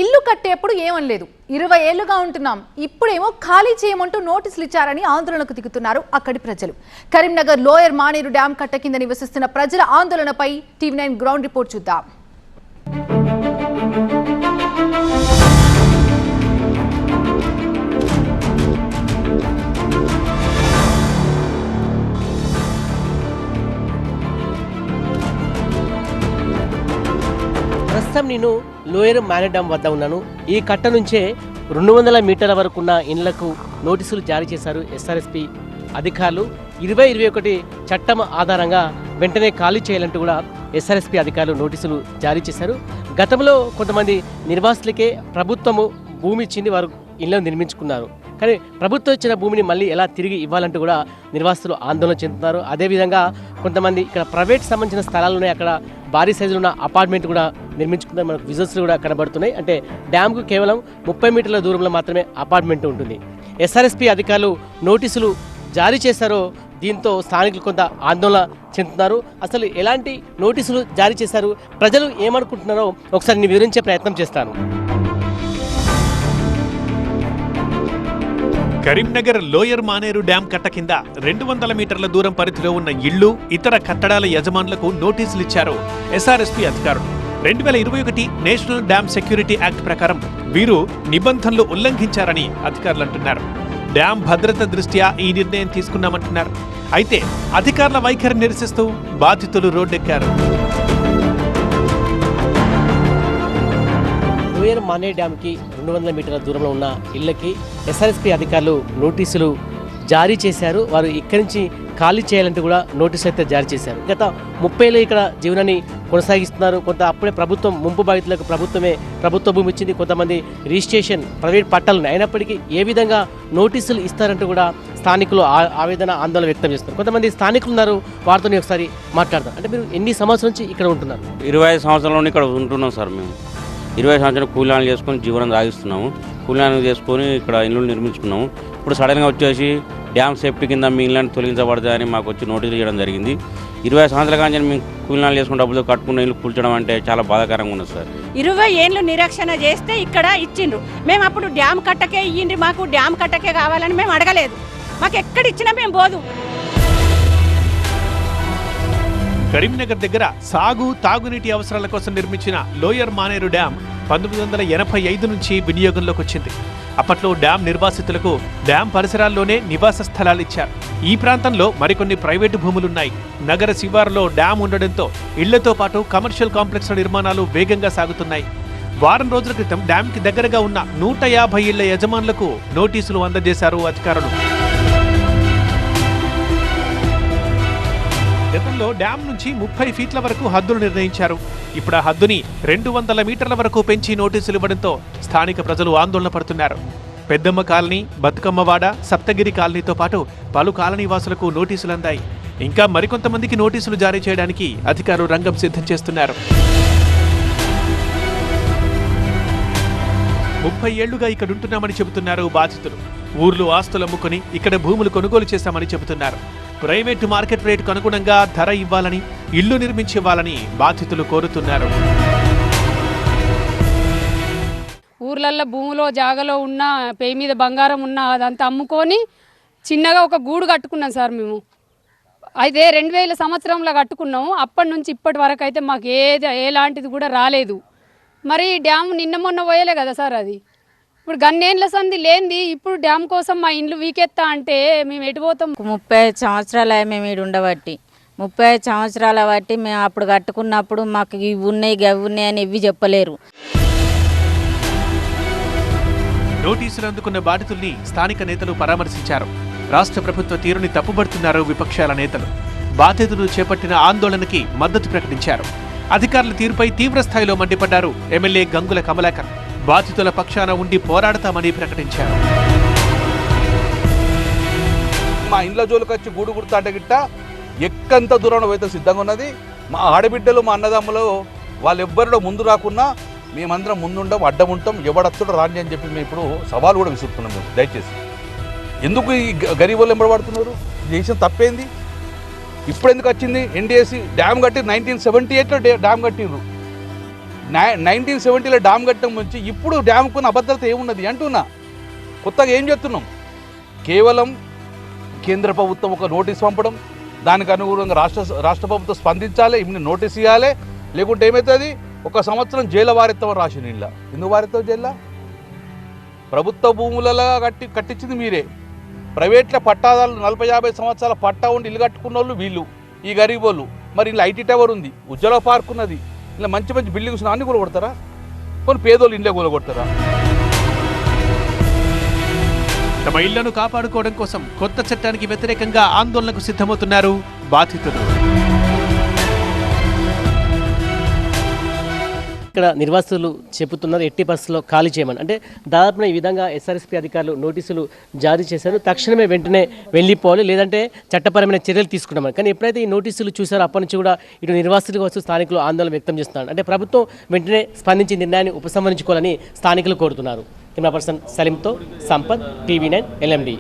ఇల్లు కట్టేప్పుడు ఏమనలేదు 20 ఏళ్లుగా ఉంటున్నాం ఇప్పుడేమో ఖాళీ చేయమంటూ నోటీసులు ఇచ్చారని ఆందోళనకు దిగుతున్నారు అక్కడి ప్రజలు. కరీంనగర్ లోయర్ మానేరు డ్యాం కట్ట కింద నివసిస్తున్న ప్రజల ఆందోళనపై టీవీ9 గ్రౌండ్ రిపోర్ట్ చూద్దాం. ప్రస్తుతం నేను లోయర్ మానేరు డ్యాం వద్ద ఉన్నాను. ఈ కట్ట నుంచే 200 మీటర్ల వరకు ఉన్న ఇళ్లకు నోటీసులు జారీ చేశారు ఎస్ఆర్ఎస్పీ అధికారులు. 2021 చట్టం ఆధారంగా వెంటనే ఖాళీ చేయాలంటూ కూడా ఎస్ఆర్ఎస్పీ అధికారులు నోటీసులు జారీ చేశారు. గతంలో కొంతమంది నిర్వాసితులకే ప్రభుత్వము భూమి ఇచ్చింది, వారు ఇళ్లను నిర్మించుకున్నారు. కానీ ప్రభుత్వం ఇచ్చిన భూమిని మళ్ళీ ఎలా తిరిగి ఇవ్వాలంటూ కూడా నిర్వాసితులు ఆందోళన చెందుతున్నారు. అదేవిధంగా కొంతమంది ఇక్కడ ప్రైవేట్ సంబంధించిన స్థలాలు ఉన్నాయి, అక్కడ భారీ సైజులో ఉన్న అపార్ట్మెంట్ కూడా నిర్మించుకున్నారు. మనకు విజువల్స్ కూడా కనబడుతున్నాయి. అంటే డ్యామ్కు కేవలం 30 మీటర్ల దూరంలో మాత్రమే అపార్ట్మెంట్ ఉంటుంది. ఎస్ఆర్ఎస్పీ అధికారులు నోటీసులు జారీ చేశారో దీంతో స్థానికులు కొంత ఆందోళన చెందుతున్నారు. అసలు ఎలాంటి నోటీసులు జారీ చేశారు, ప్రజలు ఏమనుకుంటున్నారో ఒకసారి నేను వివరించే ప్రయత్నం చేస్తాను. కరీంనగర్ లోయర్ మానేరు డ్యాం కట్ట కింద 200 మీటర్ల దూరం పరిధిలో ఉన్న ఇళ్లు, ఇతర కట్టడాల యజమానులకు నోటీసులు ఇచ్చారు ఎస్ఆర్ఎస్పీ అధికారులు. 2021 నేషనల్ డ్యామ్ సెక్యూరిటీ యాక్ట్ ప్రకారం వీరు నిబంధనలు ఉల్లంఘించారని అధికారులు అంటున్నారు. డ్యాం భద్రత దృష్ట్యా ఈ నిర్ణయం తీసుకున్నామంటున్నారు. అయితే అధికారుల వైఖరి నిరసిస్తూ బాధితులు రోడ్డెక్కారు. లోయర్ మానేరు డ్యామ్కి 200 మీటర్ల దూరంలో ఉన్న ఇళ్లకి ఎస్ఆర్ఎస్పీ అధికారులు నోటీసులు జారీ చేశారు. వారు ఇక్కడి నుంచి ఖాళీ చేయాలంటూ కూడా నోటీసులు అయితే జారీ చేశారు. గత 30 ఏళ్ళు ఇక్కడ జీవనాన్ని కొనసాగిస్తున్నారు. కొంత అప్పుడే ప్రభుత్వం ముంపు బాధితులకు ప్రభుత్వ భూమి ఇచ్చింది. కొంతమంది రిజిస్ట్రేషన్ ప్రైవేట్ పట్టాలు అయినప్పటికీ ఏ విధంగా నోటీసులు ఇస్తారంటూ కూడా స్థానికులు ఆవేదన ఆందోళన వ్యక్తం చేస్తున్నారు. కొంతమంది స్థానికులు ఉన్నారు, వారితో ఒకసారి మాట్లాడతారు. అంటే మీరు ఎన్ని సంవత్సరాల నుంచి ఇక్కడ ఉంటున్నారు? 25 సంవత్సరాల ఇక్కడ ఉంటున్నాం సార్. మేము 20 సంవత్సరాలు కూలీనాలు చేసుకొని జీవనం సాగిస్తున్నాము. కూలీనాలు చేసుకొని ఇక్కడ ఇల్లు నిర్మించుకున్నాము. ఇప్పుడు సడన్గా వచ్చేసి డ్యామ్ సేఫ్టీ కింద మీ ఇళ్ళని తొలగించబడతాయని మాకు వచ్చి నోటీసులు ఇవ్వడం జరిగింది. 20 సంవత్సరాల కానీ మేము కూలీనాలు చేసుకుని డబ్బులు కట్టుకున్న ఇల్లు కూల్చడం అంటే చాలా బాధాకరంగా ఉన్నది సార్. 20 ఏళ్ళు నిరీక్షణ చేస్తే ఇక్కడ ఇచ్చిండ్రు. మేము అప్పుడు డ్యామ్ కట్టకే ఇయ్యండి, మాకు డ్యామ్ కట్టకే కావాలని మేము అడగలేదు. మాకు ఎక్కడ ఇచ్చినా మేము పోదు. కరీంనగర్ దగ్గర సాగు తాగునీటి అవసరాల కోసం నిర్మించిన లోయర్ మానేరు డ్యాం 1985 నుంచి వినియోగంలోకి వచ్చింది. అప్పట్లో డ్యాం నిర్వాసితులకు డ్యాం పరిసరాల్లోనే నివాస స్థలాలు ఇచ్చారు. ఈ ప్రాంతంలో మరికొన్ని ప్రైవేటు భూములున్నాయి. నగర శివారులో డ్యాం ఉండడంతో ఇళ్లతో పాటు కమర్షియల్ కాంప్లెక్స్ల నిర్మాణాలు వేగంగా సాగుతున్నాయి. వారం రోజుల క్రితం డ్యాంకి దగ్గరగా ఉన్న 150 ఇళ్ల యజమానులకు నోటీసులు అందజేశారు అధికారులు. గతంలో డ్యాం నుంచి 30 ఫీట్ల వరకు హద్దులు నిర్ణయించారు. ఇప్పుడు ఆ హద్దుని 200 మీటర్ల వరకు పెంచి నోటీసులు ఇవ్వడంతో స్థానిక ప్రజలు ఆందోళన పడుతున్నారు. పెద్దమ్మ కాలనీ, బతుకమ్మవాడ, సప్తగిరి కాలనీతో పాటు పలు కాలనీ వాసులకు నోటీసులు అందాయి. ఇంకా మరికొంతమందికి నోటీసులు జారీ చేయడానికి అధికారులు రంగం సిద్ధం చేస్తున్నారు. 30 ఏళ్లుగా ఇక్కడుంటున్నామని చెబుతున్నారు బాధితులు. ఊర్లు ఆస్తులు అమ్ముకుని ఇక్కడ భూములు కొనుగోలు చేశామని చెబుతున్నారు. ప్రైవేటు మార్కెట్ రేటుకు అనుగుణంగా ధర ఇవ్వాలని, ఇల్లు నిర్మించివ్వాలని బాధితులు కోరుతున్నారు. ఊర్లల్లో భూమిలో జాగలో ఉన్న పేయి మీద బంగారం ఉన్న అదంతా అమ్ముకొని చిన్నగా ఒక గూడు కట్టుకున్నాం సార్ మేము. అయితే 2000 సంవత్సరంలో కట్టుకున్నాము. అప్పటి నుంచి ఇప్పటి వరకు అయితే మాకు ఎలాంటిది కూడా రాలేదు. మరి డ్యామ్ నిన్న మొన్న పోయలే కదా సార్. అది ఇప్పుడు గన్నేళ్ళ సంది లేనిది ఇప్పుడు డ్యామ్ కోసం మా ఇండ్లు వీకెత్తా అంటే మేము ఎటుపోతాం? 35 సంవత్సరాలు మేము ఈడు ఉండబట్టి 35 సంవత్సరాల బట్టి మేము అప్పుడు కట్టుకున్నప్పుడు మాకు ఇవి ఉన్నాయి గవి ఉన్నాయి అని ఇవి చెప్పలేరు. నోటీసులు అందుకున్న బాధితుల్ని స్థానిక నేతలు పరామర్శించారు. రాష్ట్ర ప్రభుత్వ తీరుని తప్పుబడుతున్నారు విపక్షాల నేతలు. బాధితులు చేపట్టిన ఆందోళనకి మద్దతు ప్రకటించారు. అధికారుల తీరుపై తీవ్ర స్థాయిలో మండిపడ్డారు ఎమ్మెల్యే గంగుల కమలాకర్. బాధితుల పక్షాన ఉండి పోరాడతామని ప్రకటించారు. మా ఇండ్ల జోలికి వచ్చి గూడు గుర్తాట గిట్ట ఎక్కంత దూరంలో అయితే సిద్ధంగా ఉన్నది. మా ఆడబిడ్డలు, మా అన్నదమ్ములు వాళ్ళెవ్వరిలో ముందు రాకున్నా మేమందరం ముందుంటాం, అడ్డం ఉంటాం, ఎవడత్తుడు రాని అని చెప్పి మేము ఇప్పుడు సవాలు కూడా విసురుతున్నాం. మేము దయచేసి ఎందుకు ఈ గరీబులు ఎంబడబడుతున్నారు? చేసిన తప్పేంది? ఇప్పుడు ఎందుకు వచ్చింది? ఎన్డీఎస్సీ డ్యామ్ కట్టి 1978లో డ్యామ్ కట్టిండ్రు. 1970లో డ్యామ్ కట్టడం నుంచి ఇప్పుడు డ్యామ్కున్న అభద్రత ఏమున్నది అంటున్నా. కొత్తగా ఏం చెప్తున్నాం? కేవలం కేంద్ర ప్రభుత్వం ఒక నోటీస్ పంపడం, దానికి అనుగుణంగా రాష్ట్ర ప్రభుత్వం స్పందించాలి, ఇన్ని నోటీస్ ఇవ్వాలి. లేకుంటే ఏమవుతుంది? 1 సంవత్సరం జైలు వారెత్తామని రాసిన ఇలా. ఎందుకు వారెత్తావు జైల్లో? ప్రభుత్వ భూములలో కట్టించింది మీరే. ప్రైవేట్ల పట్టాదాలు 40-50 సంవత్సరాల పట్టా ఉండి ఇల్లు కట్టుకున్న వాళ్ళు వీళ్ళు, ఈ గరీబ్ వాళ్ళు. మరి ఇలా ఐటీ టవర్ ఉంది, ఉజ్వల పార్క్ ఉన్నది, ఇలా మంచి మంచి బిల్డింగ్స్ అన్ని కూలగొడతారా? కొన్ని పేదోళ్ళు ఇంట్లో కూలగొడతారా? తమ ఇళ్లను కాపాడుకోవడం కోసం కొత్త చట్టానికి వ్యతిరేకంగా ఆందోళనకు సిద్ధమవుతున్నారు బాధితులు. ఇక్కడ నిర్వాసితులు చెబుతున్నారు 80% ఖాళీ చేయమని. అంటే దాదాపున ఈ విధంగా ఎస్ఆర్ఎస్పీ అధికారులు నోటీసులు జారీ చేశారు. తక్షణమే వెంటనే వెళ్ళిపోవాలి, లేదంటే చట్టపరమైన చర్యలు తీసుకున్నామని. కానీ ఎప్పుడైతే ఈ నోటీసులు చూసారో అప్పటి నుంచి కూడా ఇటు నిర్వాసితులు కావచ్చు స్థానికులు ఆందోళన వ్యక్తం చేస్తున్నారు. అంటే ప్రభుత్వం వెంటనే స్పందించి నిర్ణయాన్ని ఉపసంహరించుకోవాలని స్థానికులు కోరుతున్నారు. కెమెరా పర్సన్ సలీంతో సంపత్, TV9 LMD.